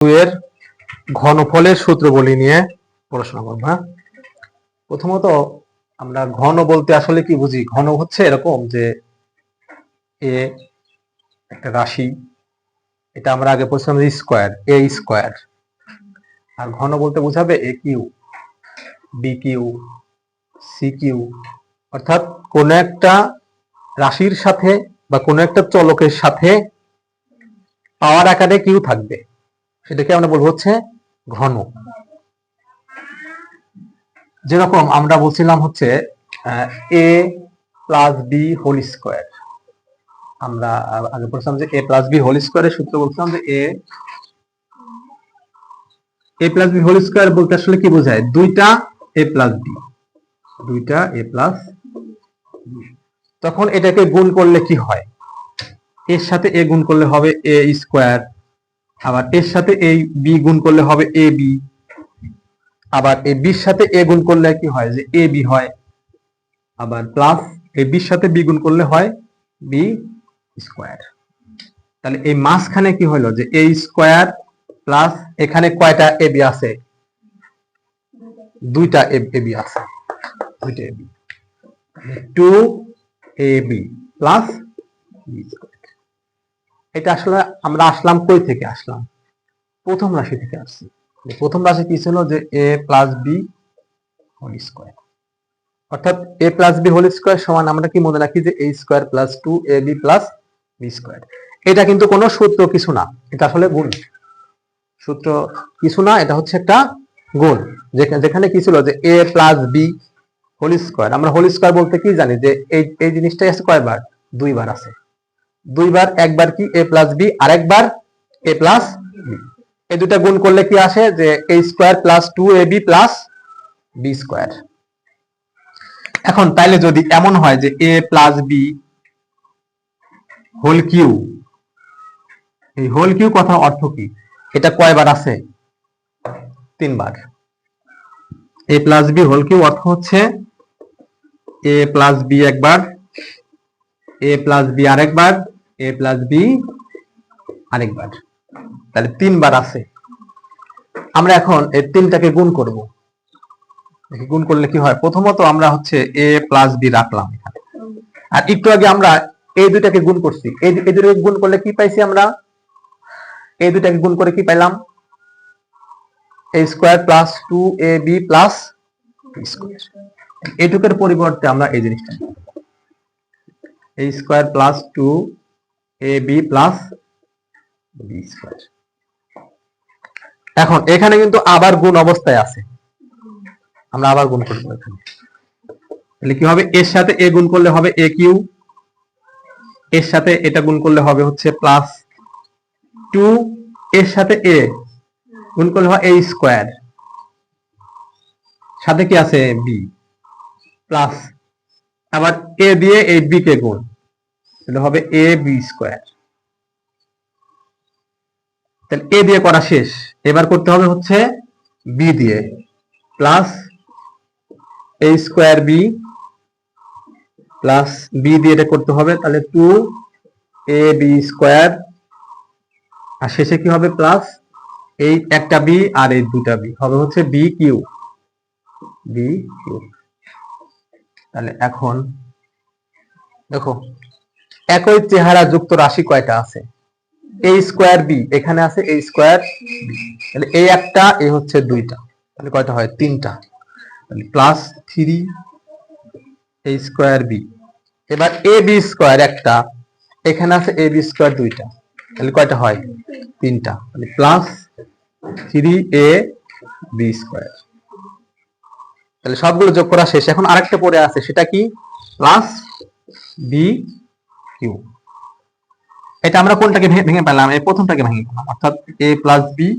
এর ঘনফলের সূত্রগুলি নিয়ে পড়াশোনা করব। হ্যাঁ, প্রথমত আমরা ঘন বলতে আসলে কি বুঝি? ঘন হচ্ছে এরকম যে এ একটা রাশি, এটা আমরা আগে পড়ছিলাম স্কোয়ার, এ স্কোয়ার। আর ঘন বলতে বোঝাবে A cube, B cube, C cube, অর্থাৎ কোন একটা রাশির সাথে বা কোন একটা চলকের সাথে পাওয়ার আকারে কিউ থাকবে, সেটাকে আমরা বলবো হচ্ছে ঘন। যেরকম আমরা বলছিলাম হচ্ছে এ প্লাস বি হোল স্কোয়ার, আমরা আগে বলছিলাম যে এ প্লাস বি হোল স্কোয়ারের সূত্র বলছিলাম যে A plus B whole square বলতে আসলে কি বোঝায়? দুইটা এ প্লাস বি, দুইটা এ প্লাস বি। তখন এটাকে গুণ করলে কি হয়? এর সাথে এ গুণ করলে হবে এ স্কোয়ার, আবার এর সাথে এই বি গুণ করলে হবে এ বি, আবার এ বির সাথে এ গুণ করলে কি হয়? যে এ বি হয়, আবার প্লাস এ বির সাথে বি গুণ করলে হয় বি স্কোয়ার। তাহলে এই মাঝখানে কি হলো? যে এ স্কোয়ার প্লাস এখানে কয়টা এ বি আছে? দুইটা এ বি আছে, দুইটা A B, 2 A B plus B square. এটা আসলে আমরা আসলাম কই থেকে? আসলাম প্রথম রাশি থেকে আসছি। প্রথম রাশি কি ছিল? যে A plus B whole square, অর্থাৎ এ প্লাস বি হোল স্কোয়ার সমান আমরা কি মনে রাখি? যে এ square plus 2 A B plus B square. এটা কিন্তু কোনো সূত্র কিছু না, এটা আসলে গুণ। সূত্র কিছু না, এটা হচ্ছে একটা গুণ। যেখানে কি ছিল? যে A plus B whole square, আমরা হোল স্কোয়ার বলতে কি জানি? যে এই জিনিসটাই আছে কয়বার? দুইবার আছে। দুইবার, একবার কি এ প্লাস বি, আর একবার এ প্লাস বি। এই দুটা গুণ করলে কি আসে? যে এ square plus 2 A B plus B square. এখন তাইলে যদি এমন হয় যে A plus B whole Q, এই হোল কিউ কথা অর্থ কি? এটা কয়বার আছে? তিনবার। এ প্লাস বি হোল কিউ অর্থ হচ্ছে এ প্লাস বি একবার, এ প্লাস বি আরেকবার, এ প্লাস বি আরেকবার, তাহলে তিনবার আছে। আমরা এখন এই তিনটাকে গুণ করব। গুণ করলে কি হয়? প্রথমত আমরা হচ্ছে এ প্লাস বি রাখলাম এখানে, আর একটু আগে আমরা এই দুটাকে গুণ করছি। এই দুটাকে গুণ করলে কি পাইছি আমরা? এই দুটাকে গুণ করে কি পাইলাম? এ square plus 2 A B plus B square. এইটুকের পরিবর্তে আমরা এই জিনিসটা এ square plus 2 A B plus B square. এখন এখানে কিন্তু আবার গুণ অবস্থায় আছে, আমরা আবার গুণ করব এখানে। তাহলে কি হবে? এর সাথে এ গুণ করলে হবে এ কিউ, এর সাথে এটা গুণ করলে হবে হচ্ছে প্লাস 2, এর সাথে এ গুণ করলে হয় এ স্কোয়ার, সাথে কি আছে? বি প্লাস, আবার এ দিয়ে এই বি কে গুণ, তাহলে হবে এ বি স্কোয়ার। তাহলে এ দিয়ে করা শেষ, এবার করতে হবে হচ্ছে বি দিয়ে, প্লাস এ স্কোয়ার বি প্লাস বি দিয়ে এটা করতে হবে, তাহলে 2 এ বি স্কোয়ার, আর শেষে কি হবে? প্লাস এই একটা বি আর এই দুটা বি হবে হচ্ছে বি কিউ, বি কিউ। তাহলে এখন দেখো একই চেহারা যুক্ত রাশি কয়টা আছে? এ স্কোয়ার বি, এখানে আছে এ স্কোয়ার বি, তাহলে এই একটা, এ হচ্ছে দুইটা, তাহলে কয়টা হয়? তিনটা। তাহলে প্লাস 3 এ স্কোয়ার বি। এবার এ বি স্কোয়ার একটা, এখানে আছে এ বি স্কোয়ার দুইটা, তাহলে কয়টা হয়? তিনটা। তাহলে প্লাস 3 এ বি স্কোয়ার। তাহলে সবগুলো যোগ করা শেষ। এখন আরেকটা পড়ে আছে, সেটা কি? Plus B cube. এটা আমরা কোনটাকে ভেঙে পেলাম? এই প্রথমটাকে ভেঙে পেলাম, অর্থাৎ এ প্লাস বি।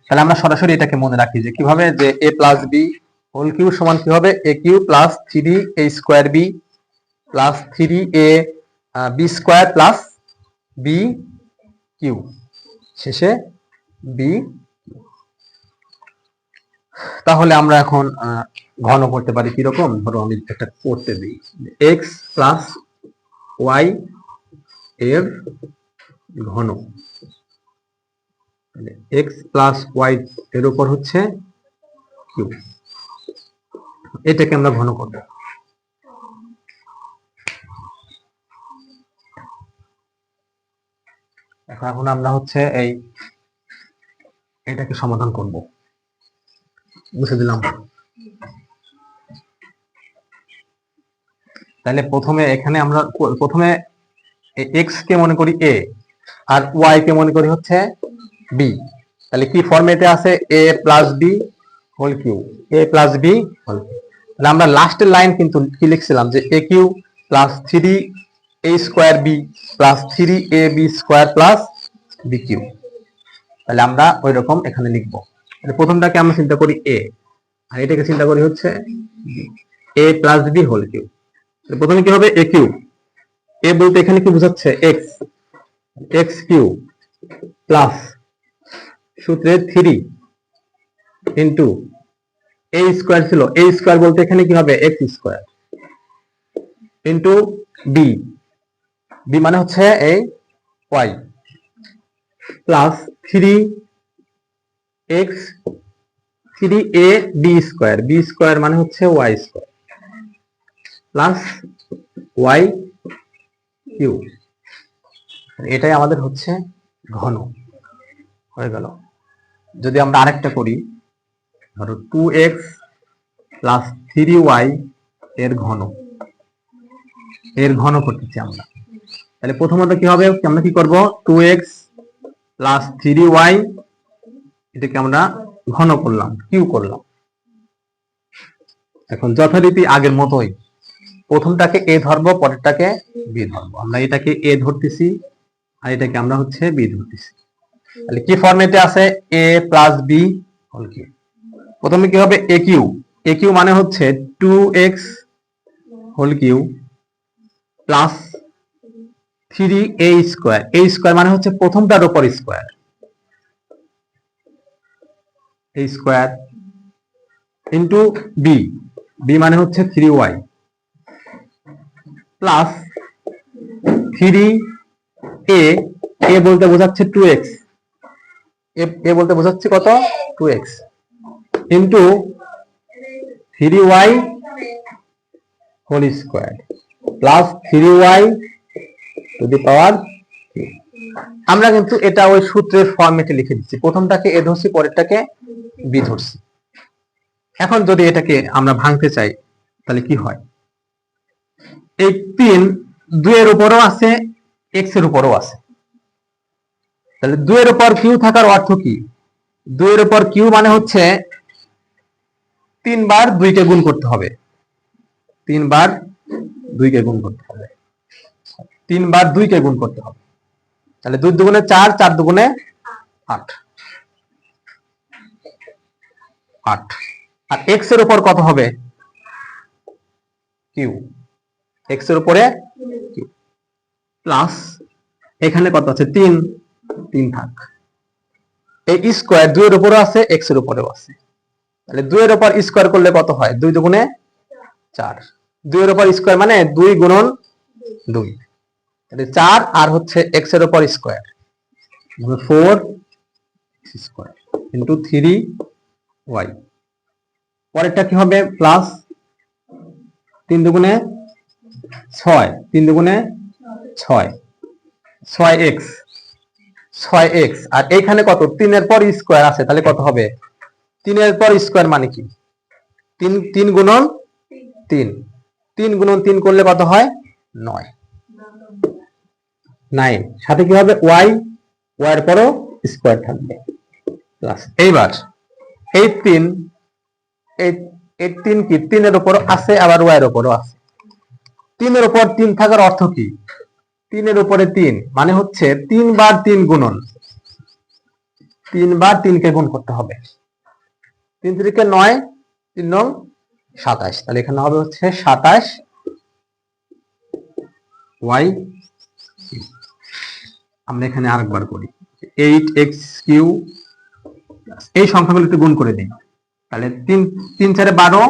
তাহলে আমরা সরাসরি এটাকে মনে রাখি যে কিভাবে? যে A plus B whole cube সমান কি হবে? A cube plus 3 A square B plus 3 A B square plus B cube, শেষে বি। তাহলে আমরা এখন ঘন করতে পারি কিরকম? ধরো আমি একটা করতে দিই, এক্স প্লাস ওয়াই এর ঘন এক্স প্লাস ওয়াই এর উপর হচ্ছে কিউ, এটাকে আমরা ঘন করব। এখন আমরা হচ্ছে এটাকে সমাধান করব, বুঝে দিলাম। তাহলে প্রথমে এখানে আমরা প্রথমে এক্স কে মনে করি এ আর ওয়াই কে মনে করি হচ্ছে বি। তাহলে কি ফরম্যাটে আছে, A plus B whole cube, A plus B whole cube. তাহলে আমরা লাস্টের লাইন কিন্তু কি লিখছিলাম, যে A cube plus 3 A square B plus 3 ab square plus B cube. তাহলে আমরা ওই রকম এখানে লিখবো। প্রথমটাকে আমরা চিন্তা করি এ, আর এটাকে চিন্তা করি হচ্ছে এ প্লাস বি হোল কিউ। প্রথমে কি হবে, এ কিউ, এ বলতে এখানে কি বোঝাচ্ছে, এক্স, এক্স কিউ প্লাস সূত্রে 3 ইন্টু এ স্কোয়ার ছিল, এ স্কোয়ার বলতে এখানে কি হবে, x square into b, b মানে হচ্ছে এই y plus 3x 3ab square, b square মানে হচ্ছে y square plus y cube. এটাই আমাদের হচ্ছে ঘন হয়ে গেল। যদি আমরা আরেকটা করি, ধরো 2x প্লাস 3y এর ঘন, এর ঘন করতেছি আমরা। তাহলে প্রথমত কি হবে, আমরা কি করব, 2x প্লাস 3y এটাকে আমরা ঘন করলাম, কিউ করলাম। এখন যথারীতি আগের মতোই প্রথমটাকে এ ধরবো, পরেরটাকে বি ধরবো। আমরা এটাকে এ ধরতেছি আর এটাকে আমরা হচ্ছে বি ধরতেছি। তাহলে কি ফরম্যাটে আছে, A plus B whole Q. প্রথমে কি হবে, এ কিউ, এ কিউ মানে হচ্ছে 2x whole cube plus 3a square, a square মানে হচ্ছে প্রথমটার উপর square, a square into b, b মানে হচ্ছে 3y প্লাস 3a, এ বলতে বোঝাচ্ছে 2x, এ বলতে বোঝাচ্ছে কত, 2x into 3y whole square plus 3y to the power. আমরা কিন্তু এটা ওই সূত্রের ফরম্যাটে লিখে দিচ্ছি, প্রথমটাকে এ ধরছি, পরেরটাকে বি ধরছি। এখন যদি এটাকে আমরা ভাঙতে চাই তাহলে কি হয়, এই 3 2 এর উপরও আছে, x এর উপরও আছে। তাহলে 2 এর উপর কিউ থাকার অর্থ কি, 2 এর উপর কিউ মানে হচ্ছে 3 বার 2 কে গুণ করতে হবে, 3 বার 2 কে গুণ করতে হবে, 3 বার 2 কে গুণ করতে হবে। তাহলে 2 দুগুণে 4, 4 দুগুণে 8, 8। আর x এর উপর কত হবে, কিউ, x এর উপরে কিউ প্লাস এখানে কত আছে, 3, 3 থাক। এই স্কোয়ার 2 এর উপরও আছে, x এর উপরেও আছে। তাহলে 2 এর উপর স্কোয়ার করলে কত হয়, 2 দুগুণে 4, 2 এর উপর স্কোয়ার মানে 2 গুণন 2, তাহলে 4 আর হচ্ছে x এর উপর স্কোয়ার 4 স্কোয়ার ইন্টু 3y। পরেরটা কি হবে, প্লাস 3 দুগুণে 6, 3 দুগুণে 6, 6x, 6x আর এইখানে কত, 3 এর পর স্কোয়ার আছে, তাহলে কত হবে, 3 এর পর স্কোয়ার মানে কি, 3 গুণন 3, 3 গুণন 3 করলে কত হয়, 9, 9। সাথে কি হবে, y, y এর পরও স্কোয়ার থাকবে প্লাস। এইবার এই 3, এই 3 কি, 3 এর উপর আছে আবার y এর উপরও আছে। 3 এর উপর 3 থাকার অর্থ কি, 3 এর উপরে 3 মানে হচ্ছে 3 বার 3 গুণন, 3 বার 3 কে গুণ করতে হবে, 3 3 9, 3 9 27। তাহলে এখানে হবে হচ্ছে 27 y। আমরা এখানে আরেকবার করি, 8x কিউ, এই সংখ্যাগুলো একটু গুণ করে দিই। তাহলে 3 3 4 12,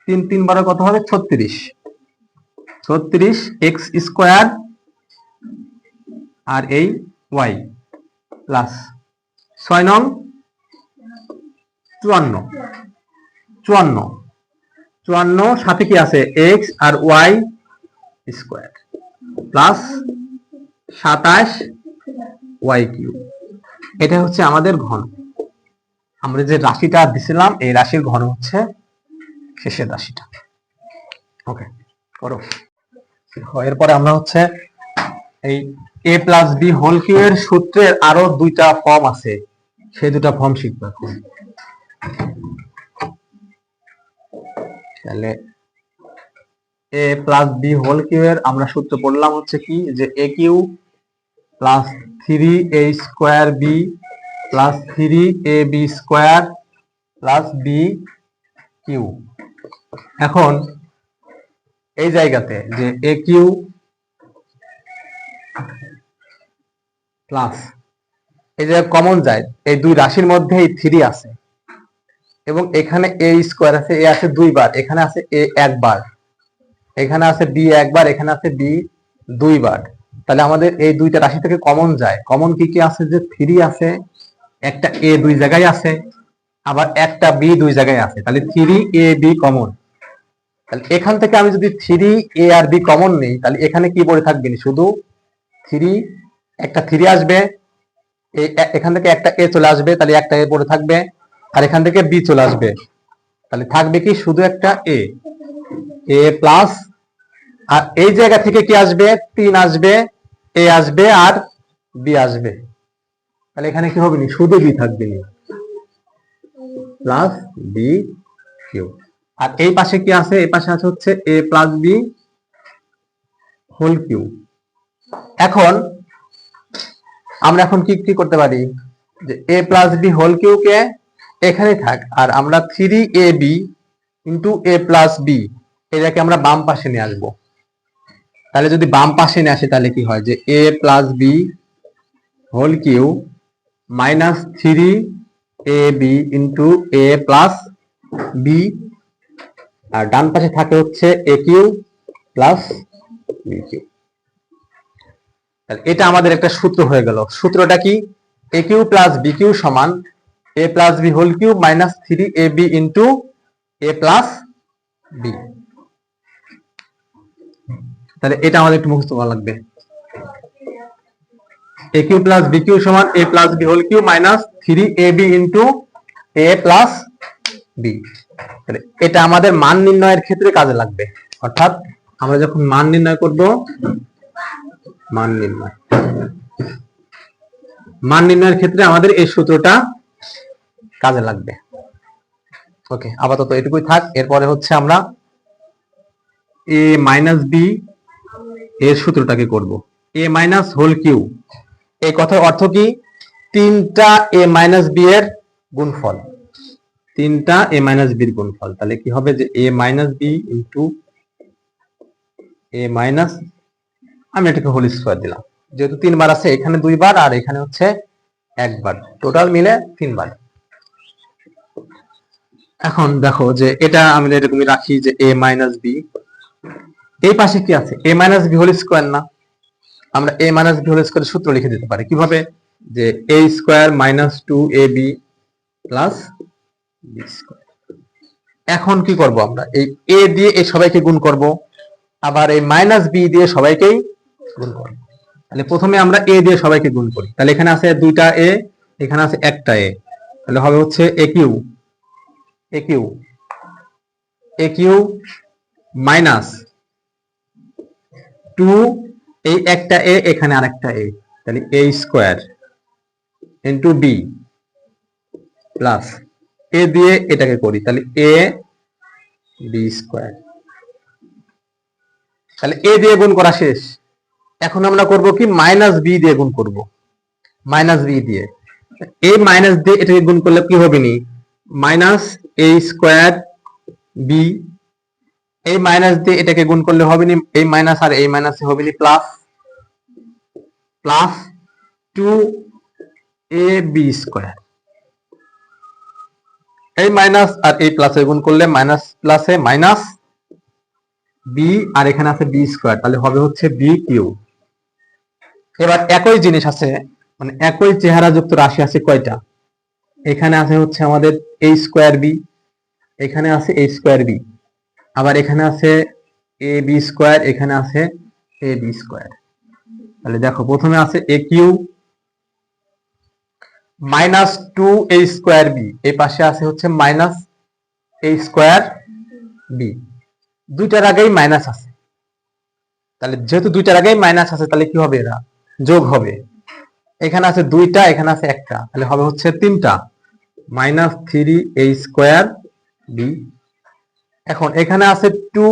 3 3 12 কত হবে, 36, 36 x স্কোয়ার আর এই y প্লাস 6 নং 54, 54 সাথে কি আছে x আর y square plus 27 y cube. এটা হচ্ছে আমাদের ঘন। আমরা যে রাশিটা দিছিলাম এই রাশির ঘন হচ্ছে শেষের রাশিটা। ওকে করো। এরপরে আমরা হচ্ছে এই a plus b whole cube এর সূত্রের আরো দুইটা ফর্ম আছে, সেই দুটা ফর্ম শিখব এখন। তাহলে a plus b whole cube এর আমরা সূত্র পড়লাম হচ্ছে কি, যে a cube plus 3a square b plus 3ab square plus b cube. এখন এই জায়গাতে যে a কিউব প্লাস এই যে কমন যায়, এই দুই রাশির মধ্যে এই 3 আছে এবং এখানে a স্কয়ার আছে, a আছে দুইবার, এখানে আছে a একবার, এখানে আছে b একবার, এখানে আছে b দুইবার। তাহলে আমাদের এই দুইটা রাশি থেকে কমন যায়। কমন কি কি আছে, যে 3 আছে, একটা a দুই জায়গায় আছে, আবার একটা b দুই জায়গায় আছে, তাহলে 3ab কমন। তাহলে এখান থেকে আমি যদি 3a আর b কমন নেই, তাহলে এখানে কি পড়ে থাকবে, শুধু 3, একটা 3 আসবে, এখান থেকে একটা a চলে আসবে, তাহলে একটা a পড়ে থাকবে, আর এখান থেকে b চলে আসবে, তাহলে থাকবে কি শুধু একটা a প্লাস, আর এই জায়গা থেকে কি আসবে, 3 আসবে, a আসবে আর b আসবে, তাহলে এখানে কি হবে, শুধু b থাকবে প্লাস b কিউব। আর এই পাশে কি আছে, এই পাশে আছে হচ্ছে a plus b whole cube. এখন আমরা এখন কি করতে পারি, যে a plus b whole cube কে এখানে থাক, আর আমরা 3ab into a plus b এটাকে আমরা বাম পাশে নিয়ে আসবো। তাহলে যদি বাম পাশে নিয়ে আসে তাহলে কি হয়, যে a plus b whole cube minus 3ab into a plus b, আর ডান পাশে থাকে হচ্ছে a cube plus b cube. তাহলে এটা আমাদের একটা সূত্র হয়ে গেল। সূত্রটা কি, a cube plus b cube সমান a plus b whole cube minus 3ab into a plus b। তাহলে এটা আমাদের একটু মুখস্থ করা লাগবে। a cube plus b cube সমান a plus b whole cube minus 3ab into a plus b। তাহলে এটা আমাদের মান নির্ণয়ের ক্ষেত্রে কাজে লাগবে। অর্থাৎ আমরা যখন মান নির্ণয় করব, মান নির্ণয়ের ক্ষেত্রে আমাদের এই সূত্রটা কাজে লাগবে। ওকে, আপাতত এটুকুই থাক। এরপরে হচ্ছে আমরা a মাইনাস b এর সূত্রটাকে করব। a মাইনাস হোল কিউব, এই কথার অর্থ কি, 3টা a মাইনাস b এর গুণফল, 3টা a মাইনাস b এর গুণফল। তাহলে কি হবে, যে a minus b into a minus, আমি এটাকে হোল স্কয়ার দিলাম, যেহেতু 3 বার আছে, এখানে 2 বার আর এখানে হচ্ছে 1 বার, টোটাল মিলে 3 বার। এখন দেখো যে এটা আমি এরকমই রাখি, যে a মাইনাস b, এই পাশে কি আছে, a minus b whole square না, আমরা a মাইনাস b হোল স্কয়ারের সূত্র লিখে দিতে পারি কিভাবে, যে a square minus 2ab plus b square. এখন কি করব, আমরা এই a দিয়ে এই সবাইকে গুণ করব, আবার এই মাইনাস b দিয়ে সবাইকেই গুণ করব। তাহলে প্রথমে আমরা a দিয়ে সবাইকে গুণ করি, তাহলে এখানে আছে 2টা a, এখানে আছে একটা a, তাহলে হবে হচ্ছে a কিউব মাইনাস 2, এই একটা a, এখানে আরেকটা a, তাহলে a square into b plus a দিয়ে এটাকে করি, তাহলে a b স্কয়ার। তাহলে a দিয়ে গুণ করা শেষ। এখন আমরা করব কি, মাইনাস b দিয়ে গুণ করব, মাইনাস b দিয়ে, এই মাইনাস দিয়ে এটাকে গুণ করলে কি হবে, মাইনাস a স্কয়ার b, এই মাইনাস দিয়ে এটাকে গুণ করলে হবে এই মাইনাস আর এই মাইনাস হবে প্লাস, প্লাস 2ab স্কয়ার, এই মাইনাস আর এই প্লাসে গুণ করলে মাইনাস প্লাসে মাইনাস b, আর এখানে আছে b স্কয়ার, তাহলে হবে হচ্ছে b কিউব। এবার একই জিনিস আছে, মানে একই চেহারা যুক্ত রাশি আছে কয়টা, এখানে আছে হচ্ছে আমাদের a স্কোয়ার বি, এখানে আছে a স্কোয়ার বি, আবার এখানে আছে এ বি স্কোয়ার, এখানে আছে এ বি স্কোয়ার। তাহলে দেখো প্রথমে আছে এ কিউ মাইনাস টু এ স্কোয়ার বি, এই পাশে আছে হচ্ছে মাইনাস এ স্কোয়ার বি, দুইটার আগেই মাইনাস আছে। তাহলে যেহেতু দুইটার আগেই মাইনাস আছে তাহলে কি হবে, এরা যোগ হবে। এখানে আছে দুইটা, এখানে আছে একটা, তাহলে হবে হচ্ছে তিনটা, minus three a square B. এখন এখানে আছে টু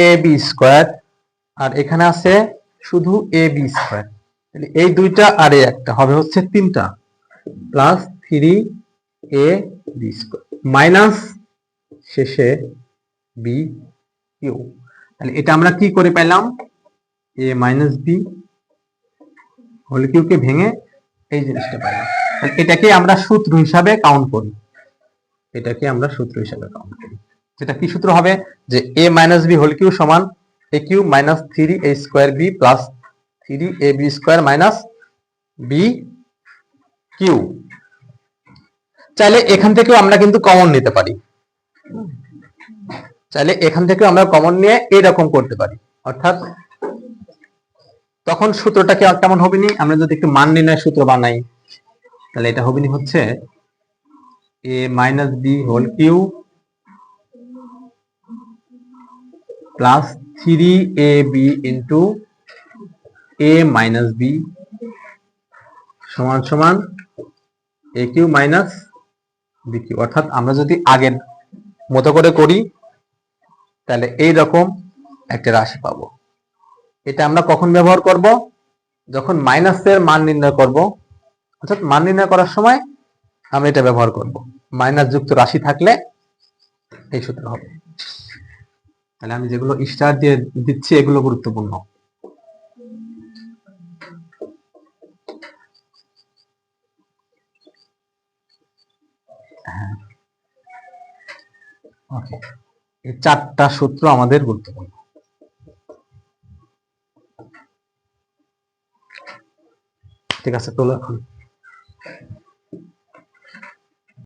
এ বি স্কোয়ার, আর এখানে আছে শুধু এ বি স্কোয়ার, তাহলে এই দুইটা আর এই একটা হবে হচ্ছে তিনটা, plus three a B square minus শেষে বি কিউ। তাহলে এটা আমরা কি করে পেলাম, এ মাইনাস বি হোল কিউকে ভেঙে এই জিনিসটা পাইলাম। তাহলে এটাকে আমরা সূত্র হিসাবে কাউন্ট করি, এটাকে আমরা সূত্র হিসাবে কাউন্ট করি। যেটা কি সূত্র হবে, যে a minus b whole cube সমান a cube minus three a square B plus three a B square minus b cube. চাইলে এখান থেকেও আমরা কিন্তু কমন নিতে পারি, চাইলে এখান থেকে আমরা কমন নিয়ে এরকম করতে পারি, অর্থাৎ তখন সূত্রটা কেমন হবে নি, আমরা যদি একটু মান নির্ণয়ের সূত্র বানাই তাহলে এটা হবে নি হচ্ছে a minus b whole cube plus three a b into a minus b সমান সমান a cube minus b cube. অর্থাৎ আমরা যদি আগের মতো করে করি তাহলে এইরকম একটা রাশি পাবো। এটা আমরা কখন ব্যবহার করব, যখন মাইনাসের মান নির্ণয় করব, অর্থাৎ মান নির্ণয় করার সময় আমরা এটা ব্যবহার করব, মাইনাস যুক্ত রাশি থাকলে এই সূত্র হবে। তাহলে আমি যেগুলো স্টার দিয়ে দিচ্ছি এগুলো গুরুত্বপূর্ণ। হ্যাঁ, ওকে, এই চারটা সূত্র আমাদের গুরুত্বপূর্ণ। ঠিক আছে, তোলো এখন।